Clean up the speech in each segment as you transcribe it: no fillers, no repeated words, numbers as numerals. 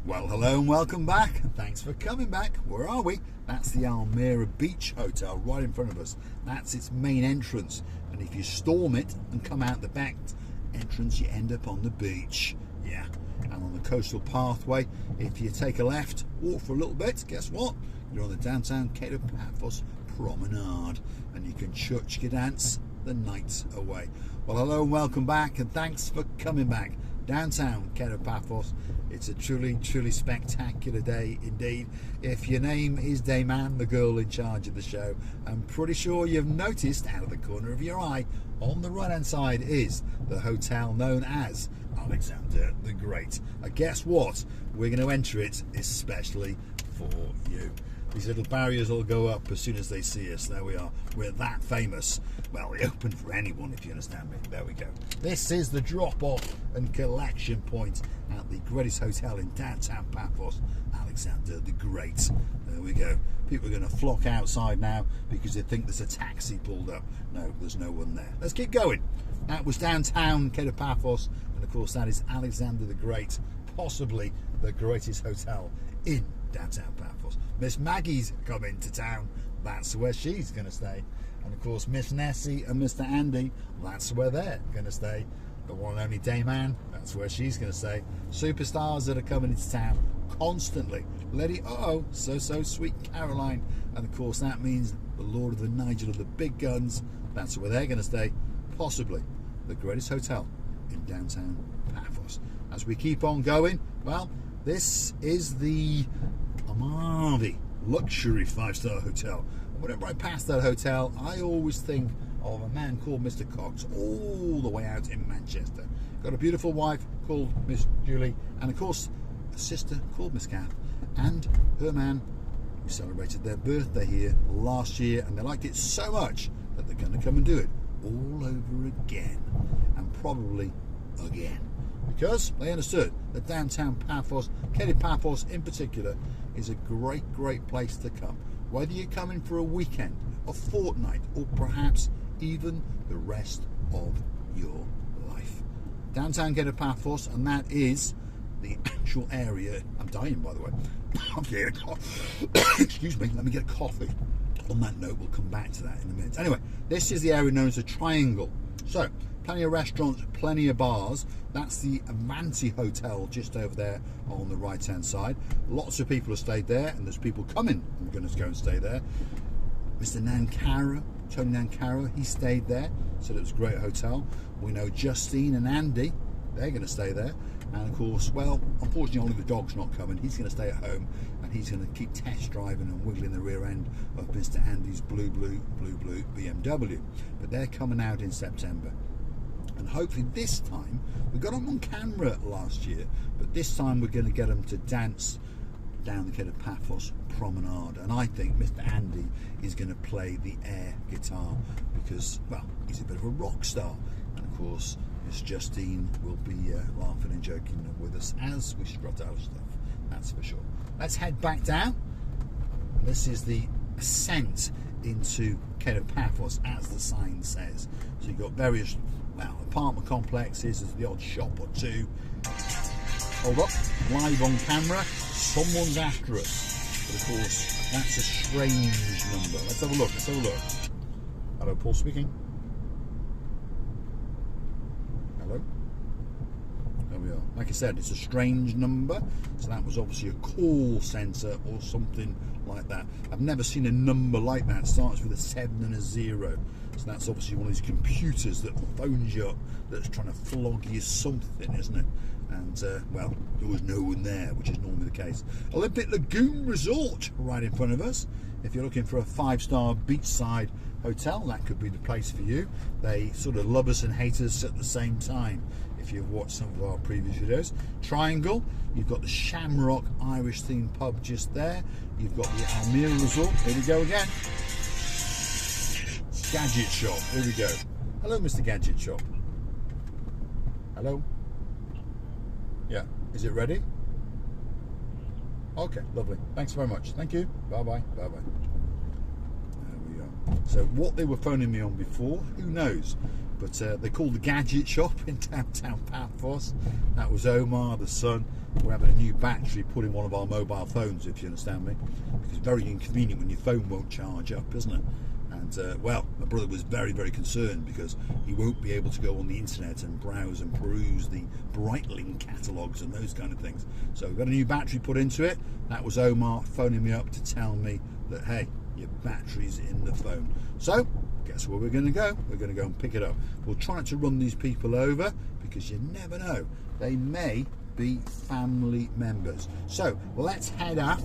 Well, hello and welcome back. Thanks for coming back. Where are we? That's the Almira Beach Hotel right in front of us. That's its main entrance. And if you storm it and come out the back entrance, you end up on the beach. Yeah. And on the coastal pathway, if you take a left, walk for a little bit, guess what? You're on the downtown Paphos promenade. And you can church your dance the night away. Well, hello and welcome back. And thanks for coming back. Downtown Paphos. It's a truly spectacular day indeed. If your name is Dayman, the girl in charge of the show, I'm pretty sure you've noticed out of the corner of your eye on the right hand side is the hotel known as Alexander the Great. And guess what? We're going to enter it especially for you. These little barriers will go up as soon as they see us. There we are. We're that famous. Well, they open for anyone, if you understand me. There we go. This is the drop-off and collection point at the greatest hotel in downtown Paphos, Alexander the Great. There we go. People are going to flock outside now because they think there's a taxi pulled up. No, there's no one there. Let's keep going. That was downtown Paphos, and of course that is Alexander the Great, possibly the greatest hotel in downtown Paphos. Miss Maggie's coming to town. That's where she's going to stay. And of course Miss Nessie and Mr. Andy, that's where they're going to stay. The one and only Dayman, that's where she's going to stay. Superstars that are coming into town constantly. Lady so sweet Caroline. And of course that means the Lord of the Nigel of the big guns, that's where they're going to stay. Possibly the greatest hotel in downtown Paphos. As we keep on going, well, this is the Amarvi luxury 5-star hotel. And whenever I pass that hotel, I always think of a man called Mr. Cox, all the way out in Manchester. Got a beautiful wife called Miss Julie, and of course a sister called Miss Kath, and her man who celebrated their birthday here last year, and they liked it so much that they're going to come and do it all over again, and probably again. Because they understood that downtown Paphos, Paphos in particular, is a great place to come. Whether you're coming for a weekend, a fortnight, or perhaps even the rest of your life. Downtown Paphos, and that is the actual area. I'm dying, by the way. I'm getting a cough. Excuse me, let me get a coffee. On that note, we'll come back to that in a minute. Anyway, this is the area known as the Triangle. So, plenty of restaurants, plenty of bars. That's the Avanti Hotel just over there on the right hand side. Lots of people have stayed there, and there's people coming and we're going to go and stay there. Mr. Nankara, Tony Nankara, he stayed there, said it was a great hotel. We know Justine and Andy, they're going to stay there. And of course, well, unfortunately only the dog's not coming. He's going to stay at home, and he's going to keep test driving and wiggling the rear end of Mr. Andy's blue BMW. But they're coming out in September. And hopefully this time, we got them on camera last year, but this time we're going to get them to dance down the Paphos promenade. And I think Mr. Andy is going to play the air guitar because, well, he's a bit of a rock star. And of course, Miss Justine will be laughing and joking with us as we strut our stuff. That's for sure. Let's head back down. This is the ascent into Paphos, as the sign says. So you've got various, well, apartment complexes. There's the odd shop or two. Hold up, live on camera. Someone's after us. But of course, that's a strange number. Let's have a look. Hello, Paul speaking. Hello. There we are. Like I said, it's a strange number. So that was obviously a call centre or something like that. I've never seen a number like that. It starts with a 7 and a 0. So that's obviously one of these computers that phones you up, that's trying to flog you something, isn't it? And, well, there was no one there, which is normally the case. Olympic Lagoon Resort right in front of us. If you're looking for a 5-star beachside hotel, that could be the place for you. They sort of love us and hate us at the same time, if you've watched some of our previous videos. Triangle, you've got the Shamrock Irish themed pub just there. You've got the Almira Resort. Here we go again. Gadget shop. Here we go. Hello, Mr. Gadget shop. Hello. Yeah. Is it ready? Okay, lovely. Thanks very much. Thank you. Bye-bye. Bye-bye. There we are. So what they were phoning me on before, who knows? But they called the Gadget shop in downtown Paphos. That was Omar, the son. We're having a new battery put in one of our mobile phones, if you understand me. Because it's very inconvenient when your phone won't charge up, isn't it? And well, my brother was very, very concerned because he won't be able to go on the internet and browse and peruse the Breitling catalogues and those kind of things. So we've got a new battery put into it. That was Omar phoning me up to tell me that, hey, your battery's in the phone. So guess where we're going to go? We're going to go and pick it up. We'll try not to run these people over because you never know. They may be family members. So let's head off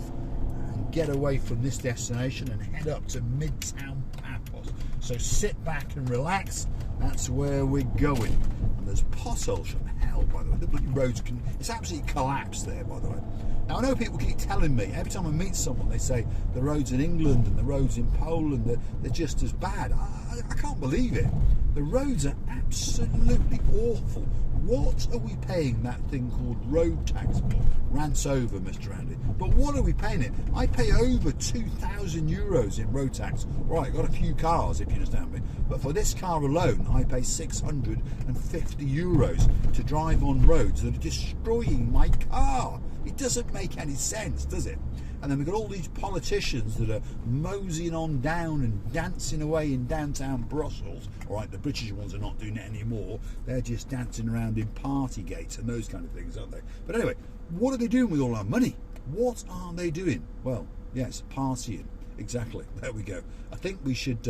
and get away from this destination and head up to Midtown Paphos. So sit back and relax. That's where we're going. And there's potholes from hell, by the way. The bloody roads it's absolutely collapsed there, by the way. Now I know people keep telling me, every time I meet someone, they say the roads in England and the roads in Poland, they're just as bad. I can't believe it. The roads are absolutely awful. What are we paying that thing called road tax for? Rants over, Mr. Andy. But what are we paying it? I pay over 2,000 euros in road tax. Right, got a few cars, if you understand me. But for this car alone, I pay 650 euros to drive on roads that are destroying my car. It doesn't make any sense, does it? And then we've got all these politicians that are moseying on down and dancing away in downtown Brussels. All right, the British ones are not doing it anymore. They're just dancing around in party gates and those kind of things, aren't they? But anyway, what are they doing with all our money? What are they doing? Well, yes, partying. Exactly. There we go. I think we should...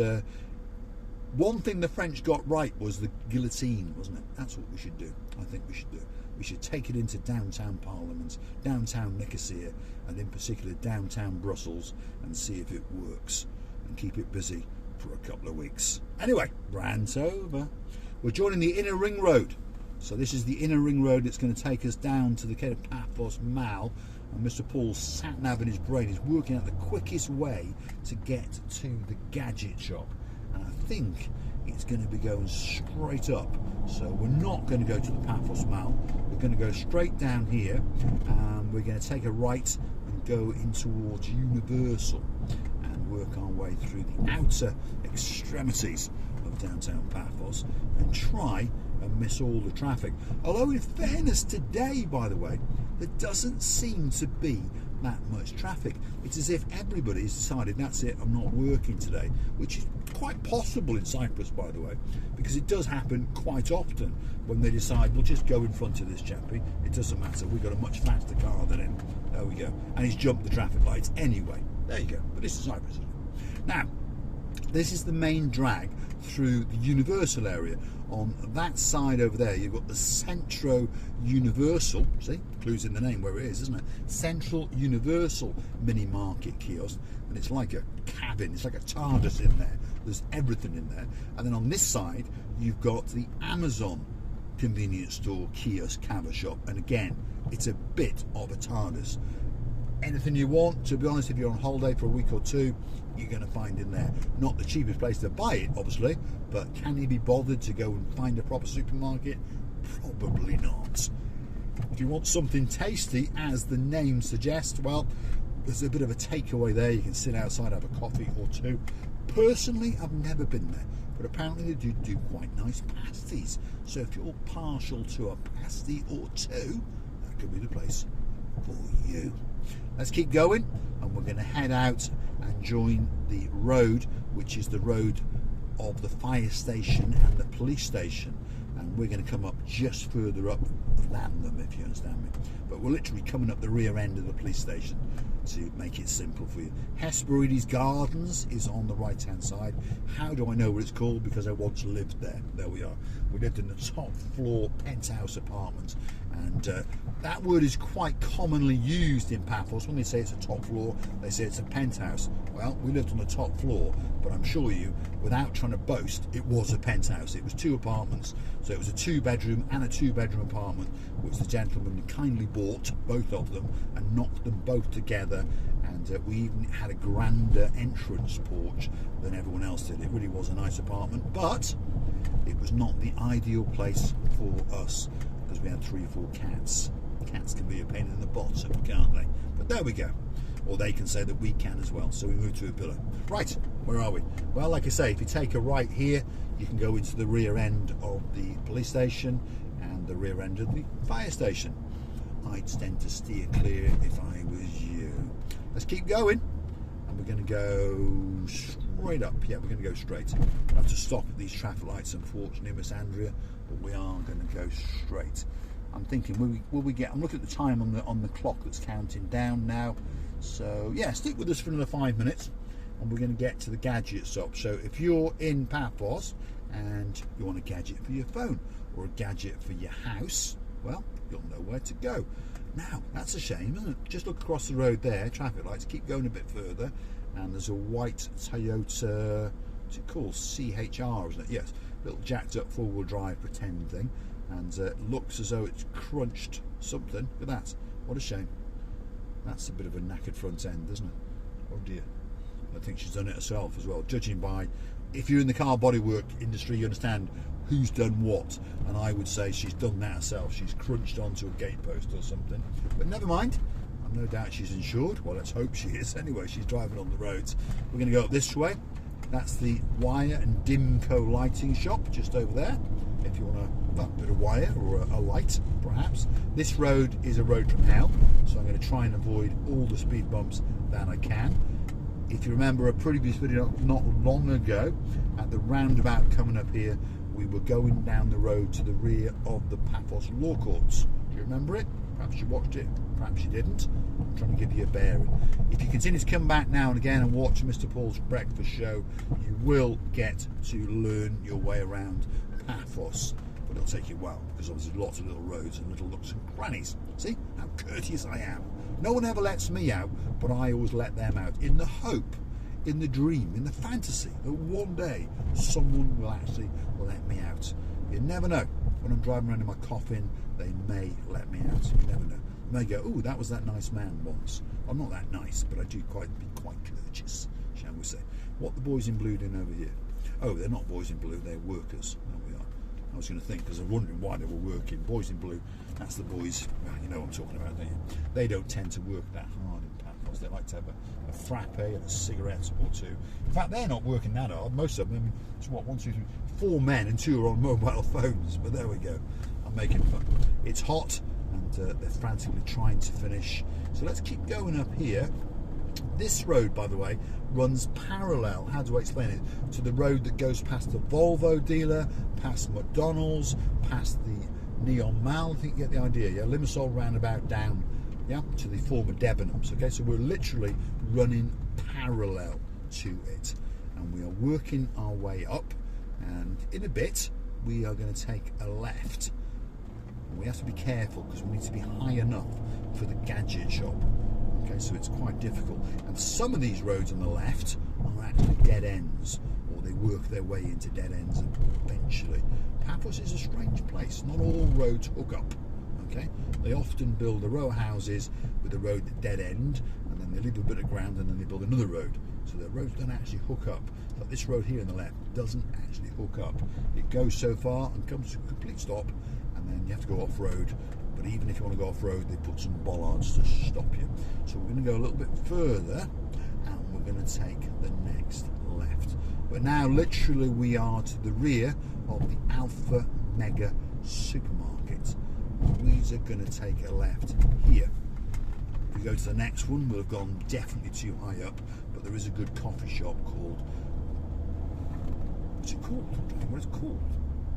one thing the French got right was the guillotine, wasn't it? That's what we should do. I think we should do. We should take it into downtown Parliament, downtown Nicosia, and in particular downtown Brussels, and see if it works, and keep it busy for a couple of weeks. Anyway, rant over. We're joining the inner ring road. So this is the inner ring road that's going to take us down to the kind of Paphos Mall. And Mr. Paul's sat nav in his brain is working out the quickest way to get to the Gadget shop. And I think it's going to be going straight up. So we're not going to go to the Paphos Mall. We're going to go straight down here, and we're going to take a right and go in towards Universal and work our way through the outer extremities of downtown Paphos and try and miss all the traffic. Although in fairness today, by the way, there doesn't seem to be that much traffic. It's as if everybody's decided, that's it, I'm not working today, which is quite possible in Cyprus, by the way, because it does happen quite often when they decide, we'll just go in front of this chappie, it doesn't matter, we've got a much faster car than him. There we go. And he's jumped the traffic lights anyway. There you go. But this is Cyprus, isn't it? Now, this is the main drag through the Universal area. On that side over there, you've got the Centro Universal. See, clues in the name where it is, isn't it? Central Universal mini market kiosk, and it's like a cabin. It's like a TARDIS in there. There's everything in there. And then on this side, you've got the Amazon convenience store kiosk cover shop, and again, it's a bit of a TARDIS. Anything you want, to be honest, if you're on holiday for a week or two, you're going to find in there. Not the cheapest place to buy it, obviously, but can you be bothered to go and find a proper supermarket? Probably not. If you want something tasty, as the name suggests, well, there's a bit of a takeaway there. You can sit outside, have a coffee or two. Personally, I've never been there, but apparently they do quite nice pasties. So if you're partial to a pasty or two, that could be the place for you. Let's keep going, and we're going to head out and join the road, which is the road of the fire station and the police station, and we're going to come up just further up Lambeth, if you understand me. But we're literally coming up the rear end of the police station to make it simple for you. Hesperides Gardens is on the right hand side. How do I know what it's called? Because I once lived there. There we are. We lived in the top floor penthouse apartment, and that word is quite commonly used in Paphos. When they say it's a top floor, they say it's a penthouse. Well, we lived on the top floor, but I'm sure you, without trying to boast, it was a penthouse. It was two apartments, so it was a 2-bedroom and a 2-bedroom apartment, which the gentleman kindly bought both of them and knocked them both together, and we even had a grander entrance porch than everyone else did. It really was a nice apartment, but it was not the ideal place for us because we had 3 or 4 cats. Cats can be a pain in the bottom, can't they? But there we go. or they can say that we can as well. So we move to a pillar. Right, where are we? Well, like I say, if you take a right here, you can go into the rear end of the police station and the rear end of the fire station. I'd tend to steer clear if I was you. Let's keep going, and we're going to go straight up. Yeah, we're going to go straight. We'll have to stop at these traffic lights, unfortunately, Miss Andrea, but we are going to go straight. I'm thinking, will we get? I'm looking at the time on the clock that's counting down now. So yeah, stick with us for another 5 minutes, and we're going to get to the Gadget stop. So if you're in Paphos and you want a gadget for your phone or a gadget for your house, well, you'll know where to go. Now, that's a shame, isn't it? Just look across the road there, traffic lights, keep going a bit further, and there's a white Toyota, what's it called? CHR, isn't it? Yes, little jacked up four-wheel drive pretend thing, and looks as though it's crunched something. Look at that. What a shame. That's a bit of a knackered front end, isn't it? Oh dear. I think she's done it herself as well, judging by, if you're in the car bodywork industry, you understand who's done what, and I would say she's done that herself. She's crunched onto a gate post or something, but never mind. I've no doubt she's insured. Well, let's hope she is. Anyway, she's driving on the roads. We're going to go up this way. That's the Wire and Dimco lighting shop just over there, if you want a bit of wire or a light perhaps. This road is a road from hell, so I'm going to try and avoid all the speed bumps that I can. If you remember a previous video not long ago, at the roundabout coming up here, we were going down the road to the rear of the Paphos Law Courts. Do you remember it? Perhaps you watched it, perhaps you didn't. I'm trying to give you a bearing. If you continue to come back now and again and watch Mr. Paul's breakfast show, you will get to learn your way around Paphos. But it'll take you a while, because obviously lots of little roads and little nooks and crannies. See how courteous I am. No one ever lets me out, but I always let them out, in the hope, in the dream, in the fantasy that one day someone will actually let me out. You never know. When I'm driving around in my coffin, they may let me out. You never know. They may go, "Oh, that was that nice man once." I'm not that nice, but I do be quite courteous, shall we say. What the boys in blue doing over here? Oh, they're not boys in blue, they're workers. There we are. I was going to think, because I'm wondering why they were working. Boys in blue, that's the boys, well, you know what I'm talking about, don't you? They don't tend to work that hard in Paphos. They like to have a frappe and a cigarette or two. In fact, they're not working that hard. Most of them, I mean, it's what, 1, 2, 3, 4 men and 2 are on mobile phones. But there we go. I'm making fun. It's hot, and they're frantically trying to finish. So let's keep going up here. This road, by the way, runs parallel, how do I explain it, to the road that goes past the Volvo dealer, past McDonald's, past the Neon Mall. I think you get the idea, yeah? Limassol roundabout down, yeah, to the former Debenhams. Okay, so we're literally running parallel to it, and we are working our way up, and in a bit we are going to take a left. And we have to be careful, because we need to be high enough for the Gadget shop. Okay, so it's quite difficult, and some of these roads on the left are actually dead ends, or they work their way into dead ends eventually. Paphos is a strange place. Not all roads hook up. Okay, they often build a row of houses with a road at dead end, and then they leave a bit of ground, and then they build another road. So the roads don't actually hook up. But this road here on the left doesn't actually hook up. It goes so far and comes to a complete stop, and then you have to go off-road. But even if you want to go off-road, they put some bollards to stop you. So we're going to go a little bit further, and we're going to take the next left. But now, literally, we are to the rear of the Alpha Mega Supermarket. We are going to take a left here. If we go to the next one, we'll have gone definitely too high up, but there is a good coffee shop called... What's it called? I don't know what it's called.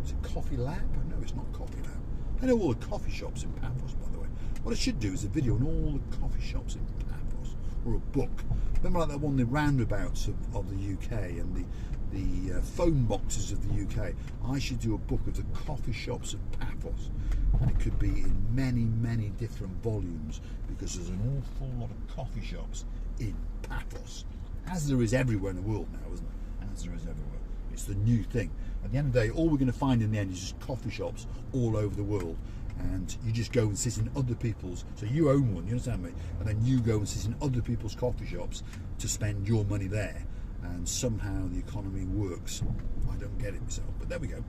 Is it Coffee Lab? No, it's not Coffee Lab. I know all the coffee shops in Paphos, by the way. What I should do is a video on all the coffee shops in Paphos, or a book. Remember like that one, the roundabouts of the UK and the phone boxes of the UK. I should do a book of the coffee shops of Paphos, and it could be in many, many different volumes, because there's an awful lot of coffee shops in Paphos, as there is everywhere in the world now, isn't it? As there is everywhere. It's the new thing. At the end of the day, all we're going to find in the end is just coffee shops all over the world, and you just go and sit in other people's, so you own one, you understand me, and then you go and sit in other people's coffee shops to spend your money there, and somehow the economy works. I don't get it myself, but there we go.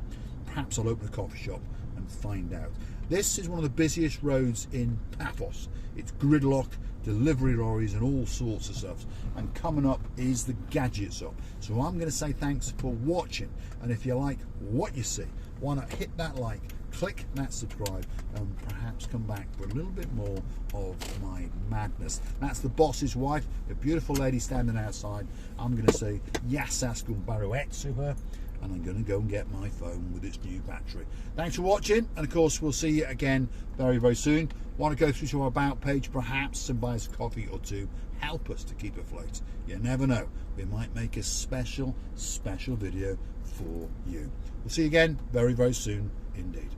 Perhaps I'll open a coffee shop and find out. This is one of the busiest roads in Paphos. It's gridlock, delivery lorries and all sorts of stuff. And coming up is the Gadget stop. So I'm going to say thanks for watching, and if you like what you see, why not hit that like, click that subscribe, and perhaps come back for a little bit more of my madness. That's the boss's wife, a beautiful lady standing outside. I'm going to say Yasaskun Baruet to her, and I'm going to go and get my phone with its new battery. Thanks for watching, and of course we'll see you again very, very soon. Want to go through to our about page perhaps and buy us a coffee or two, help us to keep afloat. You never know, we might make a special video for you. We'll see you again very, very soon indeed.